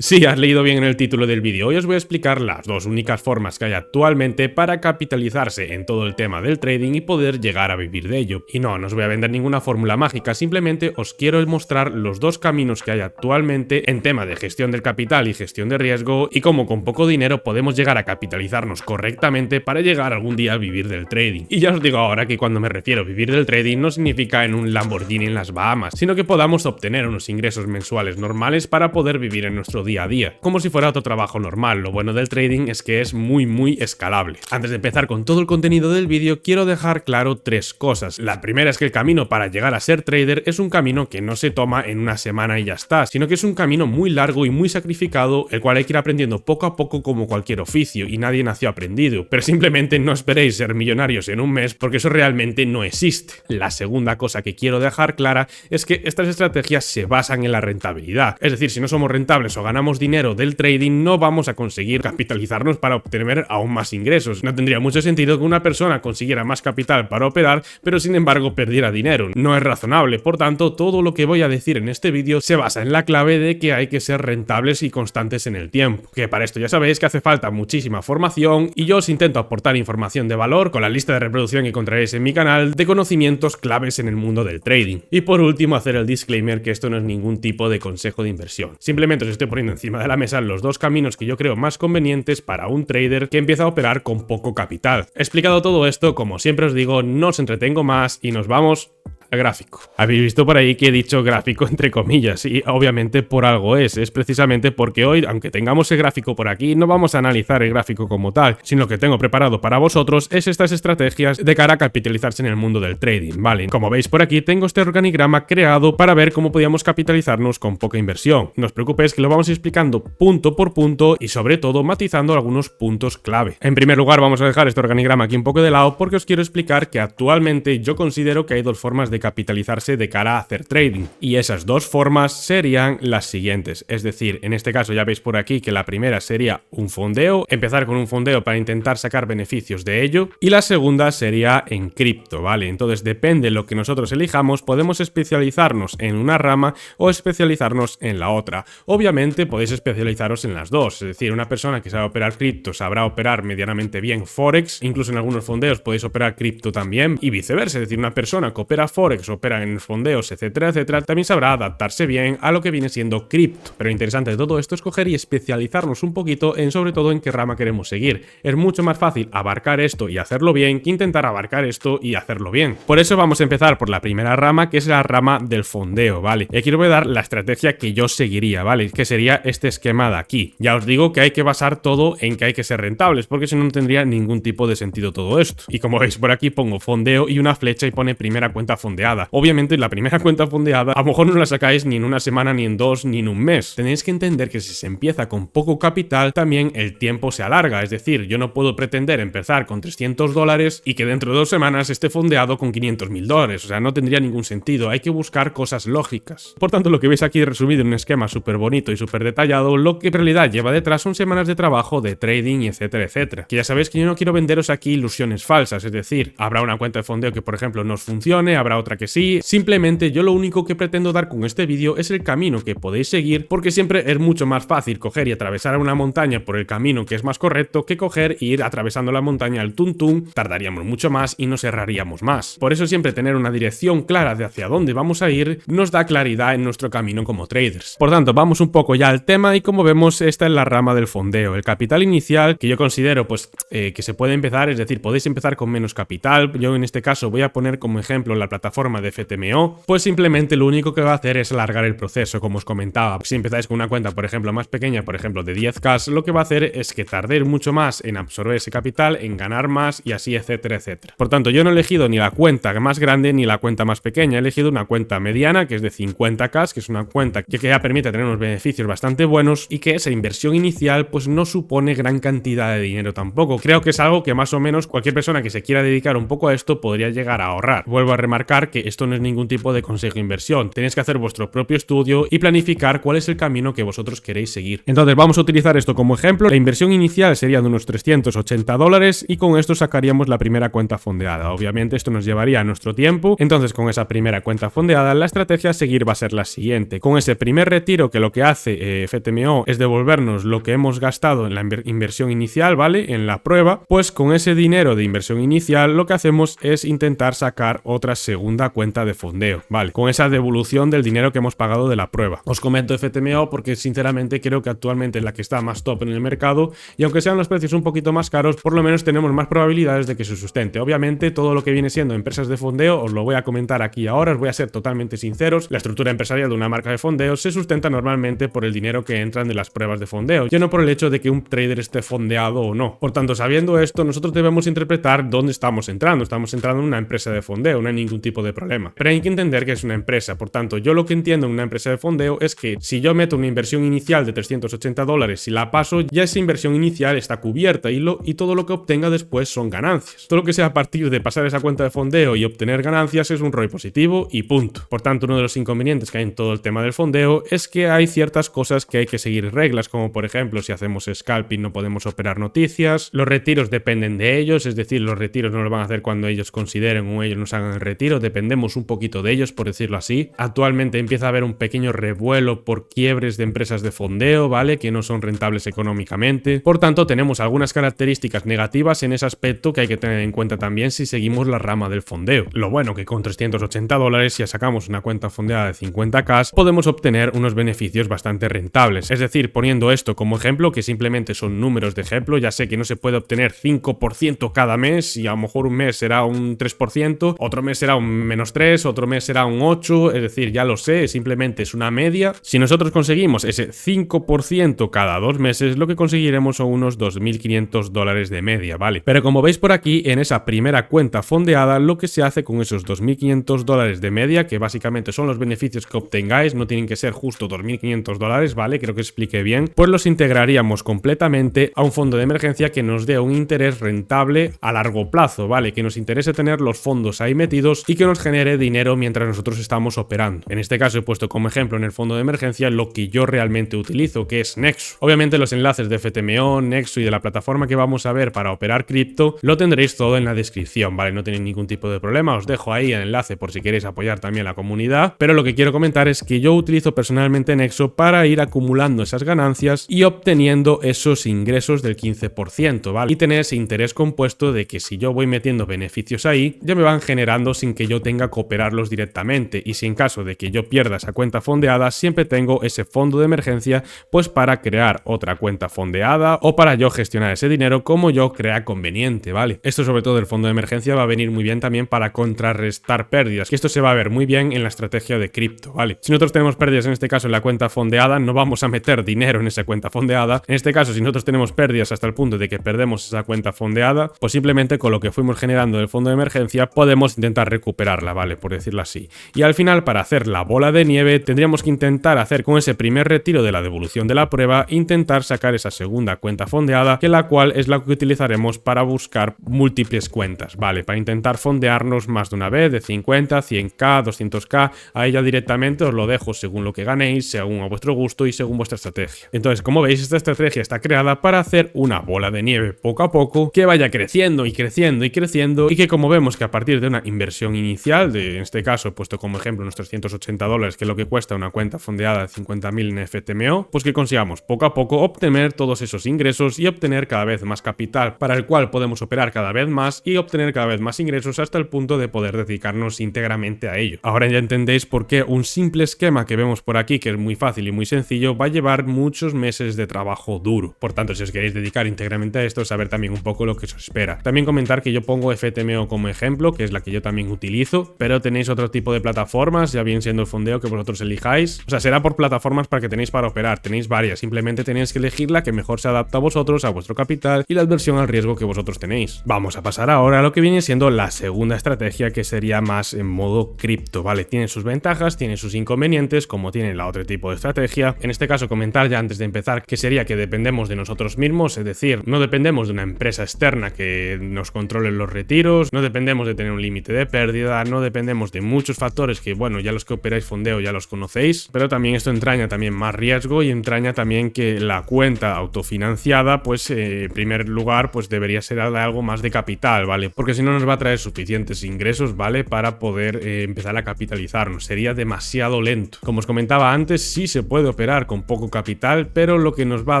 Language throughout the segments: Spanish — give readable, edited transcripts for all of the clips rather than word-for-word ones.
Sí, has leído bien en el título del vídeo. Hoy os voy a explicar las dos únicas formas que hay actualmente para capitalizarse en todo el tema del trading y poder llegar a vivir de ello. Y no os voy a vender ninguna fórmula mágica, simplemente os quiero mostrar los dos caminos que hay actualmente en tema de gestión del capital y gestión de riesgo y cómo con poco dinero podemos llegar a capitalizarnos correctamente para llegar algún día a vivir del trading. Y ya os digo ahora que cuando me refiero a vivir del trading no significa en un Lamborghini en las Bahamas, sino que podamos obtener unos ingresos mensuales normales para poder vivir en nuestro día a día, como si fuera otro trabajo normal. Lo bueno del trading es que es muy escalable. Antes de empezar con todo el contenido del vídeo, quiero dejar claro tres cosas. La primera es que el camino para llegar a ser trader es un camino que no se toma en una semana y ya está, sino que es un camino muy largo y muy sacrificado, el cual hay que ir aprendiendo poco a poco como cualquier oficio, y nadie nació aprendido. Pero simplemente no esperéis ser millonarios en un mes, porque eso realmente no existe. La segunda cosa que quiero dejar clara es que estas estrategias se basan en la rentabilidad. Es decir, si no somos rentables o ganamos dinero del trading, no vamos a conseguir capitalizarnos para obtener aún más ingresos. No tendría mucho sentido que una persona consiguiera más capital para operar, pero sin embargo perdiera dinero. No es razonable. Por tanto, todo lo que voy a decir en este vídeo se basa en la clave de que hay que ser rentables y constantes en el tiempo. Que para esto ya sabéis que hace falta muchísima formación, y yo os intento aportar información de valor con la lista de reproducción que encontraréis en mi canal de conocimientos claves en el mundo del trading. Y por último, hacer el disclaimer que esto no es ningún tipo de consejo de inversión. Simplemente os estoy poniendo encima de la mesa los dos caminos que yo creo más convenientes para un trader que empieza a operar con poco capital. Explicado todo esto, como siempre os digo, no os entretengo más y nos vamos al gráfico. Habéis visto por ahí que he dicho gráfico entre comillas, y obviamente por algo es precisamente porque hoy, aunque tengamos el gráfico por aquí, no vamos a analizar el gráfico como tal, sino lo que tengo preparado para vosotros es estas estrategias de cara a capitalizarse en el mundo del trading, ¿vale? Como veis por aquí, tengo este organigrama creado para ver cómo podíamos capitalizarnos con poca inversión. No os preocupéis que lo vamos explicando punto por punto y sobre todo matizando algunos puntos clave. En primer lugar, vamos a dejar este organigrama aquí un poco de lado porque os quiero explicar que actualmente yo considero que hay dos formas de capitalizarse de cara a hacer trading, y esas dos formas serían las siguientes. Es decir, en este caso ya veis por aquí que la primera sería un fondeo, empezar con un fondeo para intentar sacar beneficios de ello, y la segunda sería en cripto, ¿vale? Entonces depende de lo que nosotros elijamos, podemos especializarnos en una rama o especializarnos en la otra. Obviamente podéis especializaros en las dos, es decir, una persona que sabe operar cripto sabrá operar medianamente bien forex, incluso en algunos fondeos podéis operar cripto también, y viceversa, es decir, una persona que opera forex, opera en fondeos, etcétera, también sabrá adaptarse bien a lo que viene siendo cripto. Pero lo interesante de todo esto es coger y especializarnos un poquito en sobre todo en qué rama queremos seguir. Es mucho más fácil abarcar esto y hacerlo bien que intentar abarcar esto y hacerlo bien. Por eso vamos a empezar por la primera rama, que es la rama del fondeo, ¿vale? Y aquí os voy a dar la estrategia que yo seguiría, ¿vale? Que sería este esquema de aquí. Ya os digo que hay que basar todo en que hay que ser rentables, porque si no, no tendría ningún tipo de sentido todo esto. Y como veis por aquí pongo fondeo y una flecha y pone primera cuenta fondeada. Obviamente la primera cuenta fondeada a lo mejor no la sacáis ni en una semana, ni en dos, ni en un mes. Tenéis que entender que si se empieza con poco capital, también el tiempo se alarga. Es decir, yo no puedo pretender empezar con $300 y que dentro de 2 semanas esté fondeado con $500.000. O sea, no tendría ningún sentido. Hay que buscar cosas lógicas. Por tanto, lo que veis aquí resumido en un esquema súper bonito y súper detallado, lo que en realidad lleva detrás son semanas de trabajo, de trading, y etcétera. Que ya sabéis que yo no quiero venderos aquí ilusiones falsas. Es decir, habrá una cuenta de fondeo que por ejemplo no os funcione, habrá otra que sí. Simplemente yo lo único que pretendo dar con este vídeo es el camino que podéis seguir, porque siempre es mucho más fácil coger y atravesar una montaña por el camino que es más correcto que coger e ir atravesando la montaña al tuntún. Tardaríamos mucho más y nos erraríamos más. Por eso siempre tener una dirección clara de hacia dónde vamos a ir nos da claridad en nuestro camino como traders. Por tanto, vamos un poco ya al tema, y como vemos, esta es la rama del fondeo. El capital inicial que yo considero pues que se puede empezar, es decir, podéis empezar con menos capital. Yo en este caso voy a poner como ejemplo la plataforma de FTMO, pues simplemente lo único que va a hacer es alargar el proceso, como os comentaba. Si empezáis con una cuenta, por ejemplo, más pequeña, por ejemplo de 10k, lo que va a hacer es que tardéis mucho más en absorber ese capital, en ganar más y así, etcétera. Por tanto, yo no he elegido ni la cuenta más grande ni la cuenta más pequeña, he elegido una cuenta mediana, que es de 50k, que es una cuenta que ya permite tener unos beneficios bastante buenos, y que esa inversión inicial pues no supone gran cantidad de dinero tampoco. Creo que es algo que más o menos cualquier persona que se quiera dedicar un poco a esto podría llegar a ahorrar. Vuelvo a remarcar comentar que esto no es ningún tipo de consejo de inversión. Tenéis que hacer vuestro propio estudio y planificar cuál es el camino que vosotros queréis seguir. Entonces vamos a utilizar esto como ejemplo. La inversión inicial sería de unos $380 y con esto sacaríamos la primera cuenta fondeada. Obviamente esto nos llevaría a nuestro tiempo. Entonces con esa primera cuenta fondeada la estrategia a seguir va a ser la siguiente. Con ese primer retiro que lo que hace FTMO es devolvernos lo que hemos gastado en la inversión inicial, ¿vale? En la prueba, pues con ese dinero de inversión inicial lo que hacemos es intentar sacar otra segunda cuenta de fondeo, ¿vale? Con esa devolución del dinero que hemos pagado de la prueba. Os comento FTMO porque sinceramente creo que actualmente es la que está más top en el mercado y aunque sean los precios un poquito más caros, por lo menos tenemos más probabilidades de que se sustente. Obviamente todo lo que viene siendo empresas de fondeo os lo voy a comentar aquí ahora, os voy a ser totalmente sinceros. La estructura empresarial de una marca de fondeo se sustenta normalmente por el dinero que entran de las pruebas de fondeo, ya no por el hecho de que un trader esté fondeado o no. Por tanto, sabiendo esto, nosotros debemos interpretar dónde estamos entrando. Estamos entrando en una empresa de fondeo, no hay ningún tipo de problema. Pero hay que entender que es una empresa. Por tanto, yo lo que entiendo en una empresa de fondeo es que si yo meto una inversión inicial de $380 y la paso, ya esa inversión inicial está cubierta y todo lo que obtenga después son ganancias. Todo lo que sea a partir de pasar esa cuenta de fondeo y obtener ganancias es un ROI positivo y punto. Por tanto, uno de los inconvenientes que hay en todo el tema del fondeo es que hay ciertas cosas que hay que seguir reglas, como por ejemplo, si hacemos scalping no podemos operar noticias, los retiros dependen de ellos, es decir, los retiros no lo van a hacer cuando ellos consideren o ellos nos hagan el retiro, dependemos un poquito de ellos, por decirlo así. Actualmente empieza a haber un pequeño revuelo por quiebres de empresas de fondeo, ¿vale? Que no son rentables económicamente. Por tanto, tenemos algunas características negativas en ese aspecto que hay que tener en cuenta también si seguimos la rama del fondeo. Lo bueno que con $380, si sacamos una cuenta fondeada de 50k, podemos obtener unos beneficios bastante rentables. Es decir, poniendo esto como ejemplo, que simplemente son números de ejemplo, ya sé que no se puede obtener 5% cada mes y a lo mejor un mes será un 3%, otro mes será un -3%, otro mes será un 8%, es decir, ya lo sé, simplemente es una media. Si nosotros conseguimos ese 5% cada 2 meses, lo que conseguiremos son unos $2.500 de media, ¿vale? Pero como veis por aquí, en esa primera cuenta fondeada, lo que se hace con esos $2.500 de media, que básicamente son los beneficios que obtengáis, no tienen que ser justo $2.500, ¿vale? Creo que expliqué bien, pues los integraríamos completamente a un fondo de emergencia que nos dé un interés rentable a largo plazo, ¿vale? Que nos interese tener los fondos ahí metidos y que nos genere dinero mientras nosotros estamos operando. En este caso he puesto como ejemplo en el fondo de emergencia lo que yo realmente utilizo, que es Nexo. Obviamente los enlaces de FTMO, Nexo y de la plataforma que vamos a ver para operar cripto lo tendréis todo en la descripción, ¿vale? No tenéis ningún tipo de problema, os dejo ahí el enlace por si queréis apoyar también la comunidad, pero lo que quiero comentar es que yo utilizo personalmente Nexo para ir acumulando esas ganancias y obteniendo esos ingresos del 15%, ¿vale? Y tener ese interés compuesto de que si yo voy metiendo beneficios ahí, ya me van generando sin que yo tenga que operarlos directamente, y si en caso de que yo pierda esa cuenta fondeada, siempre tengo ese fondo de emergencia pues para crear otra cuenta fondeada o para yo gestionar ese dinero como yo crea conveniente, ¿vale? Esto sobre todo del fondo de emergencia va a venir muy bien también para contrarrestar pérdidas, que esto se va a ver muy bien en la estrategia de cripto, ¿vale? Si nosotros tenemos pérdidas en este caso en la cuenta fondeada, no vamos a meter dinero en esa cuenta fondeada. En este caso, si nosotros tenemos pérdidas hasta el punto de que perdemos esa cuenta fondeada, pues simplemente con lo que fuimos generando del fondo de emergencia podemos intentar recuperarla, ¿vale? Por decirlo así. Y al final, para hacer la bola de nieve, tendríamos que intentar hacer con ese primer retiro de la devolución de la prueba, intentar sacar esa segunda cuenta fondeada, que la cual es la que utilizaremos para buscar múltiples cuentas, ¿vale? Para intentar fondearnos más de una vez, de 50, 100k, 200k, a ella directamente os lo dejo según lo que ganéis, según a vuestro gusto y según vuestra estrategia. Entonces, como veis, esta estrategia está creada para hacer una bola de nieve poco a poco, que vaya creciendo y creciendo y creciendo, y que como vemos que a partir de una inversión inicial, en este caso he puesto como ejemplo unos $380, que es lo que cuesta una cuenta fondeada de 50.000 en FTMO, pues que consigamos poco a poco obtener todos esos ingresos y obtener cada vez más capital para el cual podemos operar cada vez más y obtener cada vez más ingresos hasta el punto de poder dedicarnos íntegramente a ello. Ahora ya entendéis por qué un simple esquema que vemos por aquí, que es muy fácil y muy sencillo, va a llevar muchos meses de trabajo duro. Por tanto, si os queréis dedicar íntegramente a esto, saber también un poco lo que os espera. También comentar que yo pongo FTMO como ejemplo, que es la que yo también utilizo, pero tenéis otro tipo de plataformas, ya bien siendo el fondeo que vosotros elijáis. O sea, será por plataformas para que tenéis para operar. Tenéis varias, simplemente tenéis que elegir la que mejor se adapta a vosotros, a vuestro capital y la adversión al riesgo que vosotros tenéis. Vamos a pasar ahora a lo que viene siendo la segunda estrategia, que sería más en modo cripto, ¿vale? Tiene sus ventajas, tiene sus inconvenientes, como tiene la otro tipo de estrategia. En este caso, comentar ya antes de empezar que sería que dependemos de nosotros mismos, es decir, no dependemos de una empresa externa que nos controle los retiros, no dependemos de tener un límite de pérdida, autofinanciada no dependemos de muchos factores que, bueno, ya los que operáis fondeo ya los conocéis, pero también esto entraña también más riesgo y entraña también que la cuenta autofinanciada, pues en primer lugar, pues debería ser de algo más de capital, ¿vale? Porque si no nos va a traer suficientes ingresos, ¿vale? Para poder empezar a capitalizarnos. Sería demasiado lento. Como os comentaba antes, sí se puede operar con poco capital, pero lo que nos va a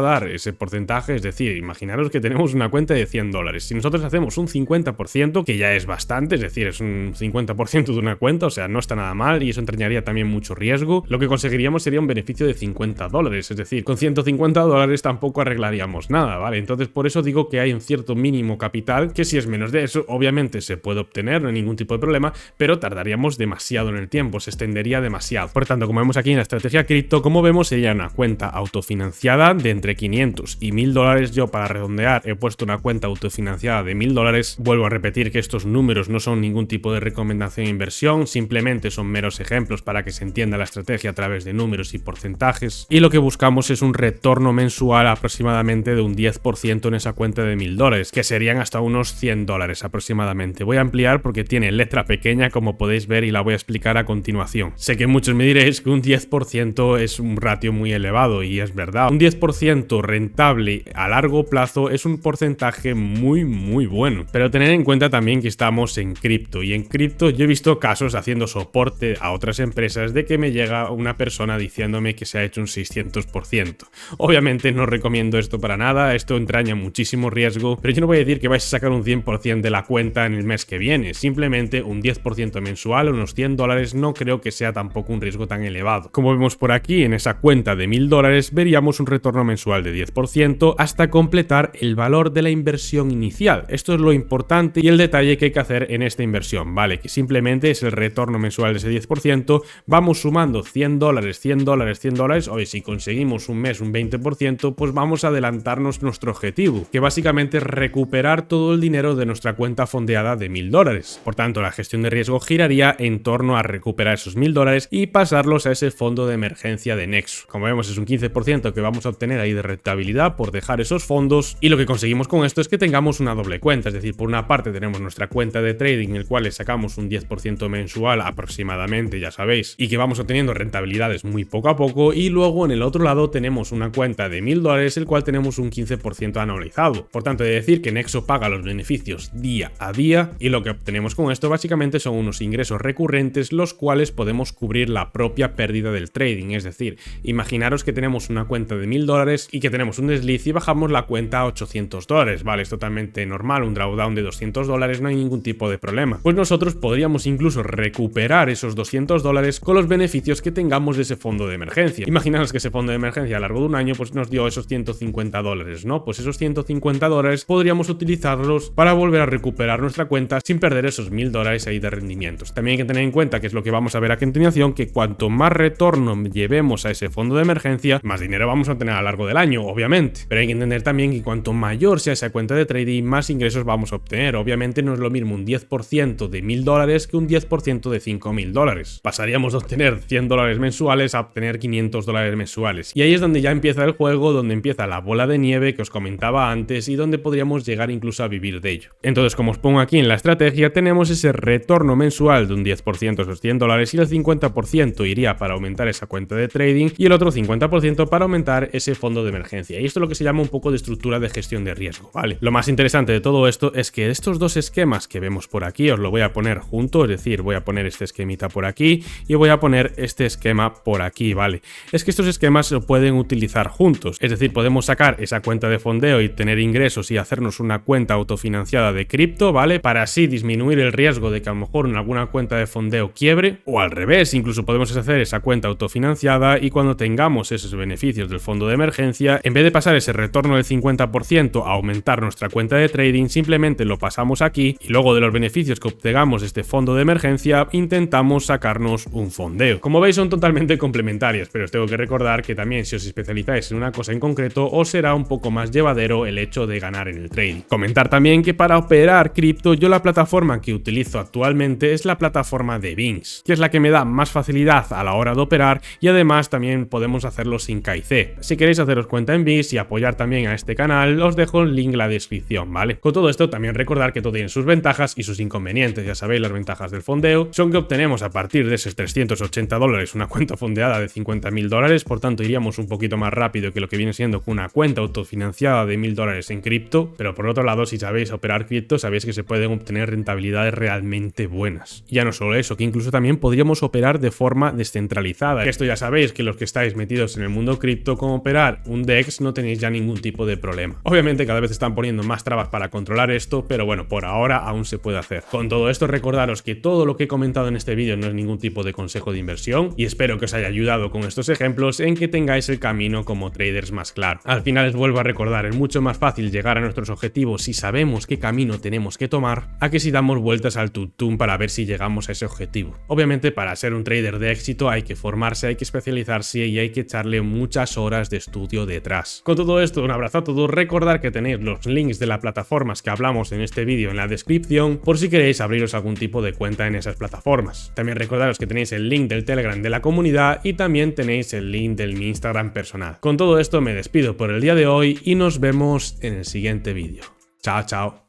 dar ese porcentaje, es decir, imaginaros que tenemos una cuenta de $100. Si nosotros hacemos un 50%, que ya es bastante, es decir, es un 50% de una cuenta, o sea, no está nada mal y eso entrañaría también mucho riesgo, lo que conseguiríamos sería un beneficio de $50, es decir, con $150 tampoco arreglaríamos nada, ¿vale? Entonces por eso digo que hay un cierto mínimo capital, que si es menos de eso, obviamente se puede obtener, no hay ningún tipo de problema, pero tardaríamos demasiado en el tiempo, se extendería demasiado. Por tanto, como vemos aquí en la estrategia cripto, como vemos sería una cuenta autofinanciada de entre 500 y $1000. Yo, para redondear, he puesto una cuenta autofinanciada de $1000. Vuelvo a repetir que estos números no son ningún tipo de recomendación de inversión, simplemente son meros ejemplos para que se entienda la estrategia a través de números y porcentajes, y lo que buscamos es un retorno mensual aproximadamente de un 10% en esa cuenta de $1000, que serían hasta unos $100 aproximadamente. Voy a ampliar porque tiene letra pequeña, como podéis ver, y la voy a explicar a continuación. Sé que muchos me diréis que un 10% es un ratio muy elevado, y es verdad. Un 10% rentable a largo plazo es un porcentaje muy bueno, pero tened en cuenta también que estamos en cripto, y en cripto yo he visto casos haciendo soporte a otras empresas de que me llega una persona diciéndome que se ha hecho un 600%. Obviamente no recomiendo esto para nada, esto entraña muchísimo riesgo, pero yo no voy a decir que vais a sacar un 100% de la cuenta en el mes que viene, simplemente un 10% mensual, unos $100, no creo que sea tampoco un riesgo tan elevado. Como vemos por aquí, en esa cuenta de $1000 veríamos un retorno mensual de 10% hasta completar el valor de la inversión inicial. Esto es lo importante y el detalle que hay que hacer en esta inversión, ¿vale? Que simplemente es el retorno mensual de ese 10%, vamos sumando $100, $100, $100, oye, si conseguimos un mes un 20%, pues vamos a adelantarnos nuestro objetivo, que básicamente es recuperar todo el dinero de nuestra cuenta fondeada de $1000. Por tanto, la gestión de riesgo giraría en torno a recuperar esos $1000 y pasarlos a ese fondo de emergencia de Nexo. Como vemos, es un 15% que vamos a obtener ahí de rentabilidad por dejar esos fondos, y lo que conseguimos con esto es que tengamos una doble cuenta, es decir, por una parte tenemos nuestra cuenta de trading en el cual le sacamos un 10% mensual aproximadamente, ya sabéis, y que vamos obteniendo rentabilidades muy poco a poco, y luego en el otro lado tenemos una cuenta de $1000 el cual tenemos un 15% anualizado. Por tanto, he de decir que Nexo paga los beneficios día a día, y lo que obtenemos con esto básicamente son unos ingresos recurrentes los cuales podemos cubrir la propia pérdida del trading. Es decir, imaginaros que tenemos una cuenta de $1000 y que tenemos un desliz y bajamos la cuenta a $800, vale, es totalmente normal, un drawdown de $200 no hay ningún tipo de problema. Pues nosotros podríamos incluso recuperar esos $200 con los beneficios que tengamos de ese fondo de emergencia. Imaginaos que ese fondo de emergencia a lo largo de un año pues nos dio esos $150, ¿no? Pues esos $150 podríamos utilizarlos para volver a recuperar nuestra cuenta sin perder esos $1000 ahí de rendimientos. También hay que tener en cuenta, que es lo que vamos a ver a continuación, que cuanto más retorno llevemos a ese fondo de emergencia, más dinero vamos a tener a lo largo del año, obviamente. Pero hay que entender también que cuanto mayor sea esa cuenta de trading, más ingresos vamos a obtener. Obviamente no es lo mismo un 10% de $1000 que un 10% de $5000. Pasaríamos de obtener $100 mensuales a obtener $500 mensuales. Y ahí es donde ya empieza el juego, donde empieza la bola de nieve que os comentaba antes y donde podríamos llegar incluso a vivir de ello. Entonces, como os pongo aquí en la estrategia, tenemos ese retorno mensual de un 10% esos $100 y el 50% iría para aumentar esa cuenta de trading y el otro 50% para aumentar ese fondo de emergencia. Y esto es lo que se llama un poco de estructura de gestión de riesgo, ¿vale? Lo más interesante de todo esto es que estos dos esquemas que vemos por aquí os lo voy a poner junto, es decir, voy a poner este esquemita por aquí y voy a poner este esquema por aquí, ¿vale? Es que estos esquemas se pueden utilizar juntos, es decir, podemos sacar esa cuenta de fondeo y tener ingresos y hacernos una cuenta autofinanciada de cripto, ¿vale? Para así disminuir el riesgo de que a lo mejor en alguna cuenta de fondeo quiebre, o al revés, incluso podemos hacer esa cuenta autofinanciada y cuando tengamos esos beneficios del fondo de emergencia, en vez de pasar ese retorno del 50% a aumentar nuestra cuenta de trading, simplemente lo pasamos aquí y luego de los beneficios que obtengamos de este fondo de emergencia intentamos sacarnos un fondeo. Como veis, son totalmente complementarias, pero os tengo que recordar que también si os especializáis en una cosa en concreto os será un poco más llevadero el hecho de ganar en el trading. Comentar también que para operar cripto yo la plataforma que utilizo actualmente es la plataforma de Binx, que es la que me da más facilidad a la hora de operar y además también podemos hacerlo sin KIC. Si queréis haceros cuenta en Binx y apoyar también a este canal, os dejo el link en la descripción, ¿vale? Con todo esto también recordar que todo tiene sus ventajas y sus inconvenientes, ya sabéis sabéis las ventajas del fondeo son que obtenemos a partir de esos $380 una cuenta fondeada de $50.000, por tanto iríamos un poquito más rápido que lo que viene siendo con una cuenta autofinanciada de $1.000 en cripto, pero por otro lado, si sabéis operar cripto, sabéis que se pueden obtener rentabilidades realmente buenas. Ya no solo eso, que incluso también podríamos operar de forma descentralizada. Esto ya sabéis que los que estáis metidos en el mundo cripto, con operar un DEX no tenéis ya ningún tipo de problema. Obviamente cada vez están poniendo más trabas para controlar esto, pero bueno, por ahora aún se puede hacer. Con todo esto, recordaros que todo lo que he comentado en este vídeo no es ningún tipo de consejo de inversión y espero que os haya ayudado con estos ejemplos en que tengáis el camino como traders más claro. Al final les vuelvo a recordar, es mucho más fácil llegar a nuestros objetivos si sabemos qué camino tenemos que tomar a que si damos vueltas al tuntún para ver si llegamos a ese objetivo. Obviamente para ser un trader de éxito hay que formarse, hay que especializarse y hay que echarle muchas horas de estudio detrás. Con todo esto, un abrazo a todos, recordad que tenéis los links de las plataformas que hablamos en este vídeo en la descripción por si queréis abriros algún tipo de cuenta en esas plataformas. También recordaros que tenéis el link del Telegram de la comunidad y también tenéis el link de mi Instagram personal. Con todo esto me despido por el día de hoy y nos vemos en el siguiente vídeo. Chao, chao.